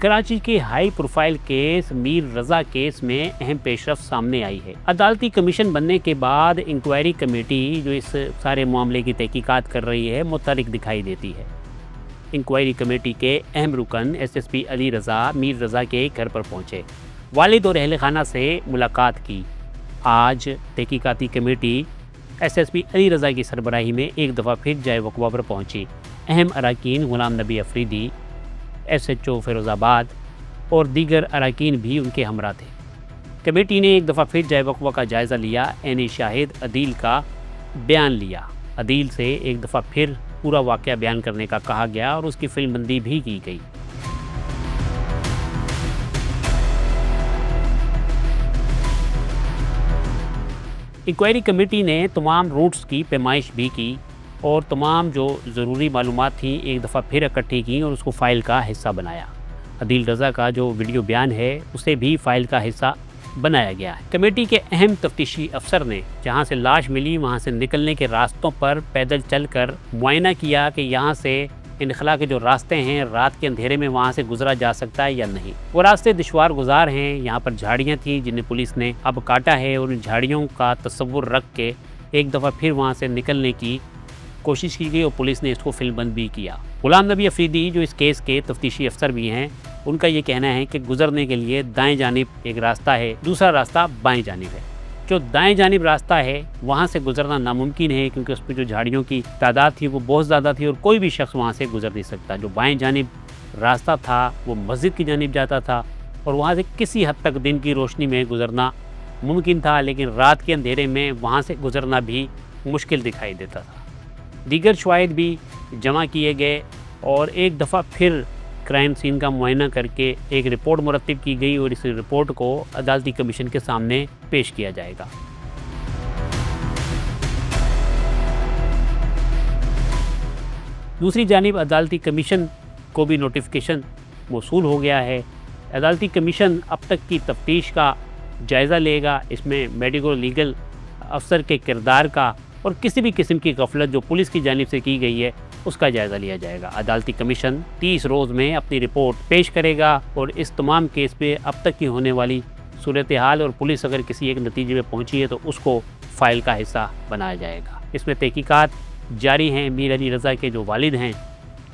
कराची के high profile case Mir रजा case में अहम पेशरफ्त सामने आई है। अदालती कमीशन बनने के बाद इंक्वायरी कमेटी जो इस सारे मामले की तहकीकात कर रही है मुतहरिक दिखाई देती है। इंक्वायरी कमेटी के अहम रुकन SSP अली रज़ा मीर रज़ा के घर पर पहुँचे, वालिद और अहल खाना से मुलाकात की। आज तहकीकाती कमेटी SSP अली रज़ा की सरबराही में एक दफ़ा फिर जाए वक़वा पर पहुँची। अहम अरकान गुलाम नबी अफरीदी, SHO फ़िरोज़ाबाद और दीगर अरकान भी उनके हमरा थे। कमेटी ने एक दफ़ा फिर जाए वक़वा का जायज़ा लिया। ऐनी शाहिद अदील का बयान लिया। अदील से एक दफ़ा फिर पूरा वाक़या बयान करने का कहा गया और उसकी फिल्मबंदी भी की गई। इंक्वायरी कमेटी ने तमाम रूट्स की पैमाइश भी की और तमाम जो ज़रूरी मालूमात थी एक दफ़ा फिर इकट्ठी की और उसको फ़ाइल का हिस्सा बनाया। अदील रज़ा का जो वीडियो बयान है उसे भी फ़ाइल का हिस्सा बनाया गया है। कमेटी के अहम तफ्तीशी अफसर ने जहां से लाश मिली वहां से निकलने के रास्तों पर पैदल चलकर मुआयना किया कि यहां से इनखला के जो रास्ते हैं रात के अंधेरे में वहां से गुजरा जा सकता है या नहीं। वो रास्ते दुश्वार गुजार हैं। यहाँ पर झाड़ियाँ थी जिन्हें पुलिस ने अब काटा है और उन झाड़ियों का तस्वुर रख के एक दफ़ा फिर वहाँ से निकलने की कोशिश की गई और पुलिस ने इसको फिल्मबंद भी किया। गुलाम नबी अफरीदी जो इस केस के तफ्तीशी अफसर भी हैं, उनका ये कहना है कि गुजरने के लिए दाएं जानिब एक रास्ता है, दूसरा रास्ता बाएं जानिब है। जो दाएं जानिब रास्ता है वहाँ से गुजरना नामुमकिन है क्योंकि उस पर जो झाड़ियों की तादाद थी वो बहुत ज़्यादा थी और कोई भी शख्स वहाँ से गुजर नहीं सकता। जो बाएं जानिब रास्ता था वो मस्जिद की जानिब जाता था और वहाँ से किसी हद तक दिन की रोशनी में गुजरना मुमकिन था, लेकिन रात के अंधेरे में वहाँ से गुजरना भी मुश्किल दिखाई देता था। दीगर शवाहिद भी जमा किए गए और एक दफ़ा फिर क्राइम सीन का मुआयना करके एक रिपोर्ट मुरतब की गई और इस रिपोर्ट को अदालती कमीशन के सामने पेश किया जाएगा। दूसरी जानिब अदालती कमीशन को भी नोटिफिकेशन मौसूल हो गया है। अदालती कमीशन अब तक की तफ्तीश का जायज़ा लेगा। इसमें मेडिको लीगल अफसर के किरदार का और किसी भी किस्म की गफलत जो पुलिस की जानिब से की गई है उसका जायज़ा लिया जाएगा। अदालती कमीशन 30 रोज़ में अपनी रिपोर्ट पेश करेगा और इस तमाम केस पे अब तक की होने वाली सूरत हाल और पुलिस अगर किसी एक नतीजे में पहुंची है तो उसको फ़ाइल का हिस्सा बनाया जाएगा। इसमें तहकीकात जारी हैं। मीर अली रज़ा के जो वालिद हैं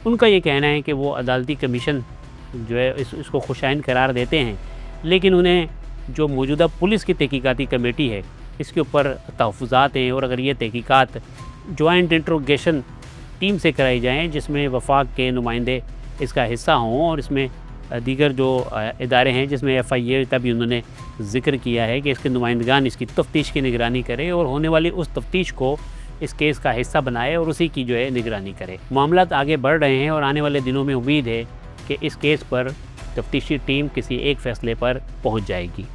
उनका ये कहना है कि वो अदालती कमीशन जो है इसको खुशाइन करार देते हैं, लेकिन उन्हें जो मौजूदा पुलिस की तहकीकाती कमेटी है इसके ऊपर तहफ़्फ़ुज़ात हैं और अगर ये तहकीकात जॉइंट इंट्रोगेशन टीम से कराई जाएँ जिसमें वफाक के नुमाइंदे इसका हिस्सा हों और इसमें दीगर जो इदारे हैं जिसमें FIA का भी उन्होंने ज़िक्र किया है कि इसके नुमाइंदगान इसकी तफ्तीश की निगरानी करें और होने वाली उस तफ्तीश को इस केस का हिस्सा बनाए और उसी की जो है निगरानी करे। मामलात आगे बढ़ रहे हैं और आने वाले दिनों में उम्मीद है कि इस केस पर तफ्तीशी टीम किसी एक फ़ैसले पर पहुँच जाएगी।